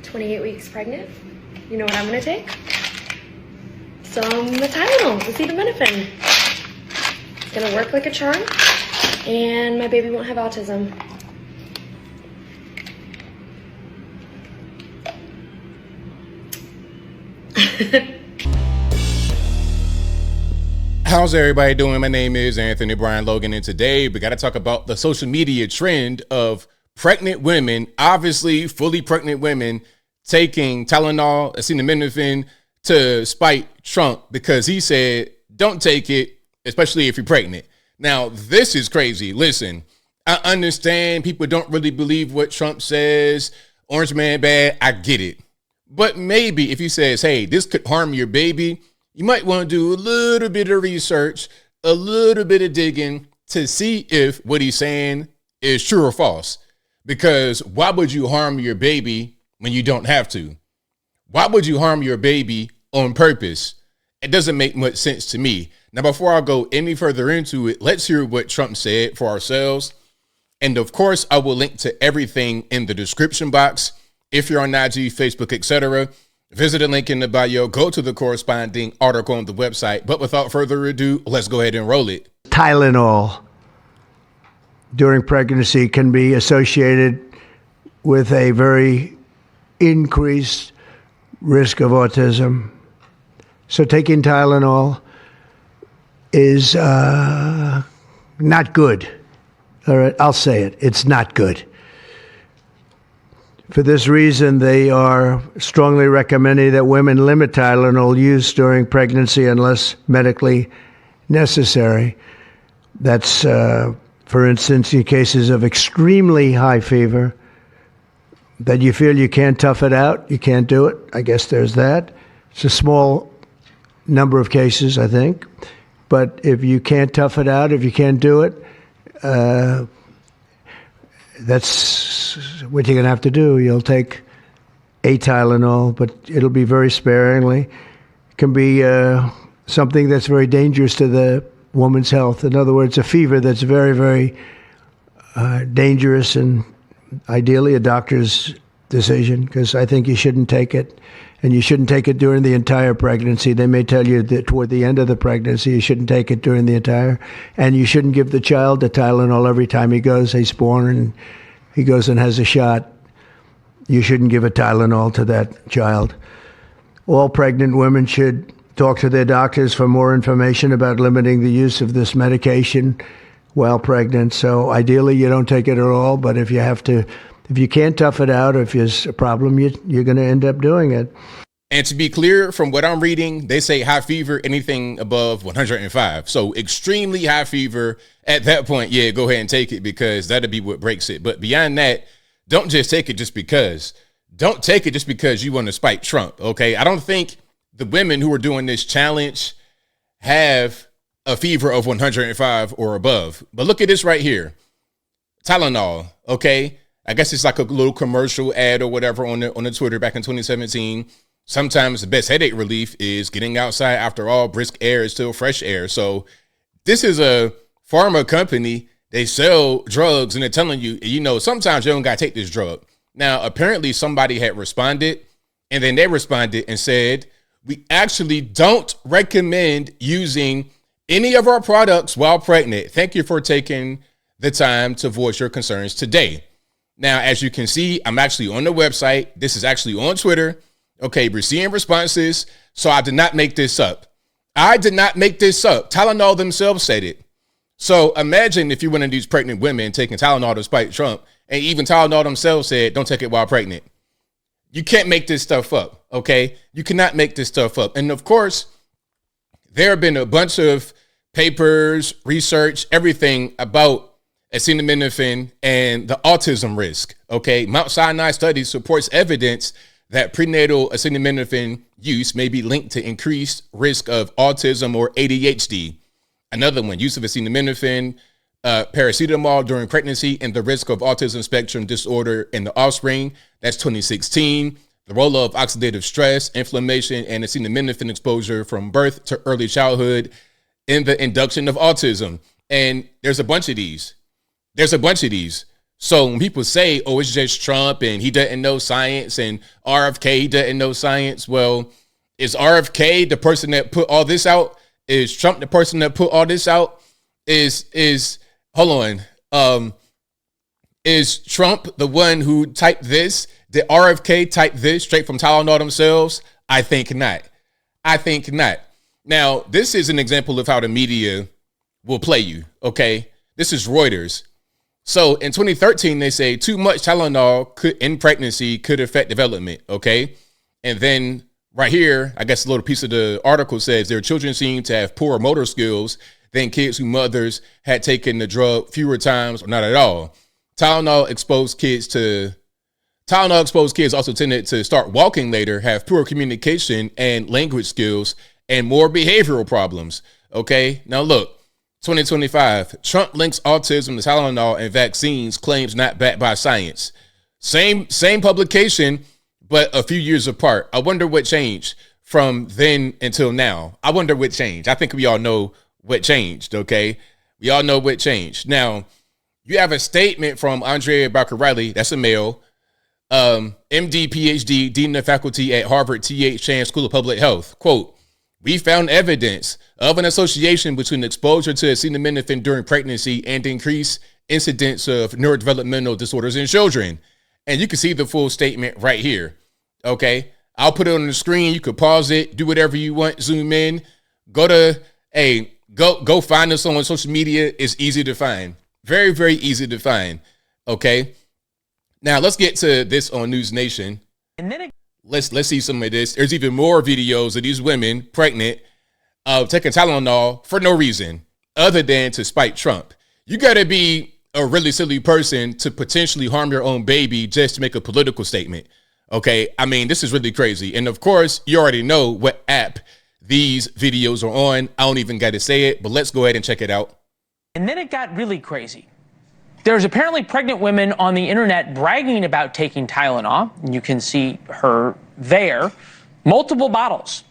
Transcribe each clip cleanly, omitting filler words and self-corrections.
28 weeks pregnant. You know what I'm gonna take? Some Tylenol, acetaminophen. It's gonna work like a charm, and my baby won't have autism. How's everybody doing? My name is Anthony Brian Logan, and today we got to talk about the social media trend of pregnant women, obviously fully pregnant women, taking Tylenol, acetaminophen to spite Trump because he said, don't take it, especially if you're pregnant. Now, this is crazy. Listen, I understand people don't really believe what Trump says. Orange man bad. I get it. But maybe if he says, hey, this could harm your baby, you might want to do a little bit of research, a little bit of digging to see if what he's saying is true or false. Because why would you harm your baby when you don't have to? Why would you harm your baby on purpose? It doesn't make much sense to me. Now, before I go any further into it, let's hear what Trump said for ourselves. And of course, I will link to everything in the description box. If you're on IG, Facebook, etc., visit the link in the bio, go to the corresponding article on the website. But without further ado, let's go ahead and roll it. Tylenol during pregnancy can be associated with a very increased risk of autism. So taking Tylenol is not good. All right, I'll say it. It's not good. For this reason, they are strongly recommending that women limit Tylenol use during pregnancy unless medically necessary. That's, for instance, in cases of extremely high fever, that you feel you can't tough it out, you can't do it. I guess there's that. It's a small number of cases, I think. But if you can't tough it out, if you can't do it, that's what you're going to have to do. You'll take a Tylenol, but it'll be very sparingly. It can be something that's very dangerous to the woman's health. In other words, a fever that's very, very dangerous, and ideally a doctor's decision, because I think you shouldn't take it. And you shouldn't take it during the entire pregnancy. They may tell you that toward the end of the pregnancy, you shouldn't take it during the entire. And you shouldn't give the child the Tylenol every time he's born and he goes and has a shot. You shouldn't give a Tylenol to that child. All pregnant women should talk to their doctors for more information about limiting the use of this medication while pregnant. So ideally, you don't take it at all. But if you can't tough it out, if there's a problem, you're going to end up doing it. And to be clear, from what I'm reading, they say high fever, anything above 105. So extremely high fever. At that point, yeah, go ahead and take it because that'll be what breaks it. But beyond that, don't just take it just because. Don't take it just because you want to spite Trump, okay? I don't think the women who are doing this challenge have a fever of 105 or above. But look at this right here. Tylenol, okay? I guess it's like a little commercial ad or whatever on the Twitter back in 2017. Sometimes the best headache relief is getting outside. After all, brisk air is still fresh air. So this is a pharma company. They sell drugs and they're telling you, sometimes you don't got to take this drug. Now, apparently somebody had responded and then they responded and said, we actually don't recommend using any of our products while pregnant. Thank you for taking the time to voice your concerns today. Now, as you can see, I'm actually on the website. This is actually on Twitter. Okay, we're seeing responses. So I did not make this up. Tylenol themselves said it. So imagine if you're one of these pregnant women taking Tylenol to spite Trump, and even Tylenol themselves said, don't take it while pregnant. You can't make this stuff up, okay? You cannot make this stuff up. And of course, there have been a bunch of papers, research, everything about acetaminophen and the autism risk. Okay, Mount Sinai study supports evidence that prenatal acetaminophen use may be linked to increased risk of autism or ADHD. Another one, use of acetaminophen, paracetamol during pregnancy and the risk of autism spectrum disorder in the offspring. That's 2016. The role of oxidative stress, inflammation, and acetaminophen exposure from birth to early childhood in the induction of autism. And there's a bunch of these. So when people say, oh, it's just Trump and he doesn't know science and RFK he doesn't know science, well, is RFK the person that put all this out? Is Trump the person that put all this out? Hold on. Is Trump the one who typed this? Did RFK type this straight from Tylenol themselves? I think not. I think not. Now, this is an example of how the media will play you, okay? This is Reuters. So in 2013, they say too much Tylenol in pregnancy could affect development, okay? And then right here, I guess a little piece of the article says their children seem to have poorer motor skills than kids whose mothers had taken the drug fewer times or not at all. Tylenol exposed kids also tended to start walking later, have poor communication and language skills, and more behavioral problems, okay? Now look. 2025, Trump links autism to Tylenol and vaccines, claims not backed by science. Same publication, but a few years apart. I wonder what changed from then until now. I wonder what changed. I think we all know what changed, okay? We all know what changed. Now, you have a statement from Andrea Barker-Riley, that's a male, MD, PhD, Dean of Faculty at Harvard T.H. Chan School of Public Health. Quote, we found evidence of an association between exposure to acetaminophen during pregnancy and increased incidence of neurodevelopmental disorders in children. And you can see the full statement right here. Okay, I'll put it on the screen. You could pause it, do whatever you want, zoom in, go find us on social media. It's easy to find. Very, very easy to find. Okay. Now let's get to this on News Nation. And then Let's see some of this. There's even more videos of these women pregnant, taking Tylenol for no reason other than to spite Trump. You got to be a really silly person to potentially harm your own baby just to make a political statement. Okay, I mean, this is really crazy. And of course, you already know what app these videos are on. I don't even got to say it, but let's go ahead and check it out. And then it got really crazy. There's apparently pregnant women on the internet bragging about taking Tylenol. You can see her there. Multiple bottles.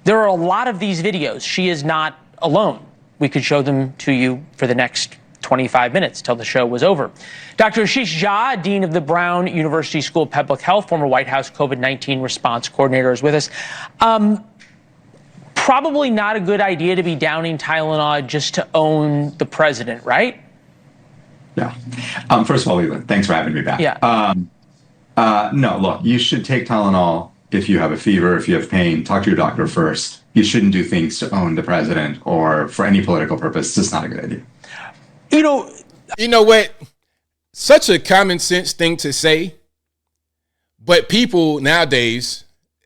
There are a lot of these videos. She is not alone. We could show them to you for the next 25 minutes till the show was over. Dr. Ashish Jha, Dean of the Brown University School of Public Health, former White House COVID-19 response coordinator, is with us. Probably not a good idea to be downing Tylenol just to own the president, right? Yeah. First of all, Leland, thanks for having me back. Yeah. No, look, you should take Tylenol if you have a fever, if you have pain. Talk to your doctor first. You shouldn't do things to own the president or for any political purpose. It's just not a good idea. You know what? Such a common sense thing to say, but people nowadays,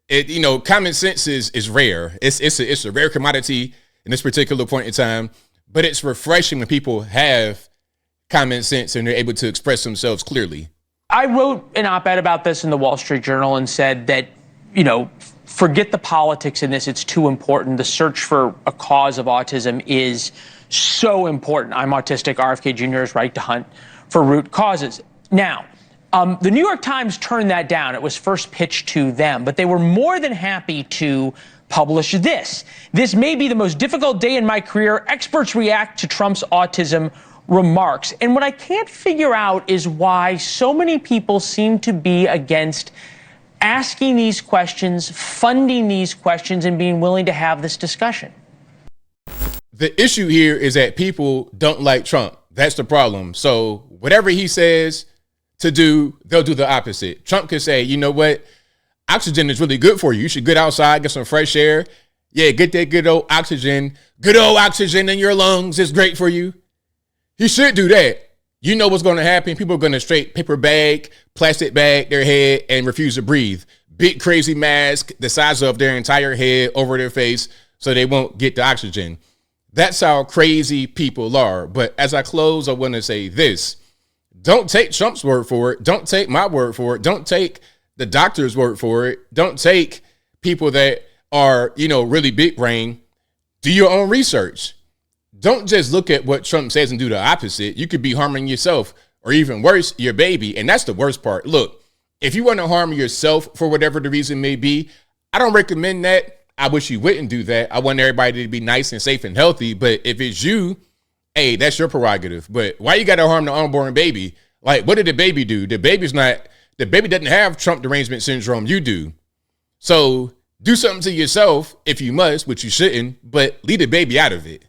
common sense is rare. It's a rare commodity in this particular point in time, but it's refreshing when people have common sense and they're able to express themselves clearly. I wrote an op-ed about this in the Wall Street Journal and said that, forget the politics in this. It's too important. The search for a cause of autism is so important. I'm autistic. RFK Jr. is right to hunt for root causes. Now, the New York Times turned that down. It was first pitched to them, but they were more than happy to publish this. This may be the most difficult day in my career. Experts react to Trump's autism remarks. And what I can't figure out is why so many people seem to be against asking these questions, funding these questions, and being willing to have this discussion. The issue here is that people don't like Trump. That's the problem. So whatever he says to do, they'll do the opposite. Trump could say, you know what? Oxygen is really good for you. You should get outside, get some fresh air. Yeah, get that good old oxygen. Good old oxygen in your lungs is great for you. He should do that. You know what's going to happen. People are going to straight paper bag, plastic bag their head and refuse to breathe. Big crazy mask the size of their entire head over their face so they won't get the oxygen. That's how crazy people are. But as I close, I want to say this. Don't take Trump's word for it. Don't take my word for it. Don't take the doctor's word for it. Don't take people that are, really big brain. Do your own research. Don't just look at what Trump says and do the opposite. You could be harming yourself or even worse, your baby. And that's the worst part. Look, if you want to harm yourself for whatever the reason may be, I don't recommend that. I wish you wouldn't do that. I want everybody to be nice and safe and healthy. But if it's you, hey, that's your prerogative. But why you got to harm the unborn baby? Like, what did the baby do? The baby doesn't have Trump derangement syndrome. You do. So do something to yourself if you must, which you shouldn't, but leave the baby out of it.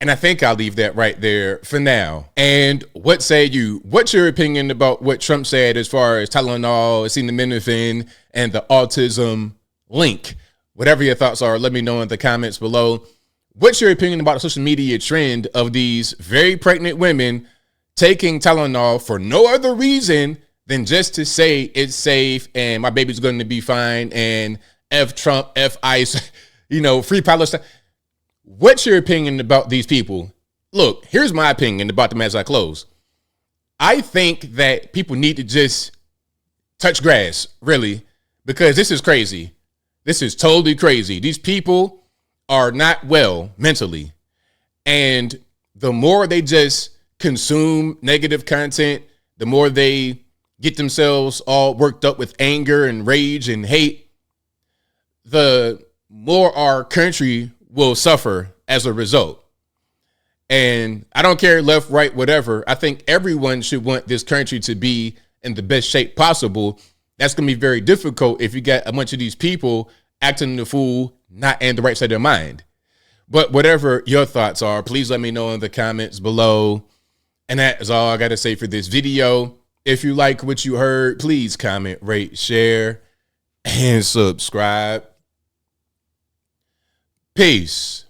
And I think I'll leave that right there for now. And what say you? What's your opinion about what Trump said as far as Tylenol, acetaminophen, and the autism link? Whatever your thoughts are, let me know in the comments below. What's your opinion about the social media trend of these very pregnant women taking Tylenol for no other reason than just to say it's safe and my baby's going to be fine and F Trump, F ICE, free Palestine? What's your opinion about these people? Look, here's my opinion about them as I close. I think that people need to just touch grass, really, because this is crazy. This is totally crazy. These people are not well mentally. And the more they just consume negative content, the more they get themselves all worked up with anger and rage and hate, the more our country will suffer as a result. And I don't care left, right, whatever. I think everyone should want this country to be in the best shape possible. That's going to be very difficult if you got a bunch of these people acting the fool, not in the right state of mind. But whatever your thoughts are, please let me know in the comments below. And that is all I got to say for this video. If you like what you heard, please comment, rate, share, and subscribe. Peace.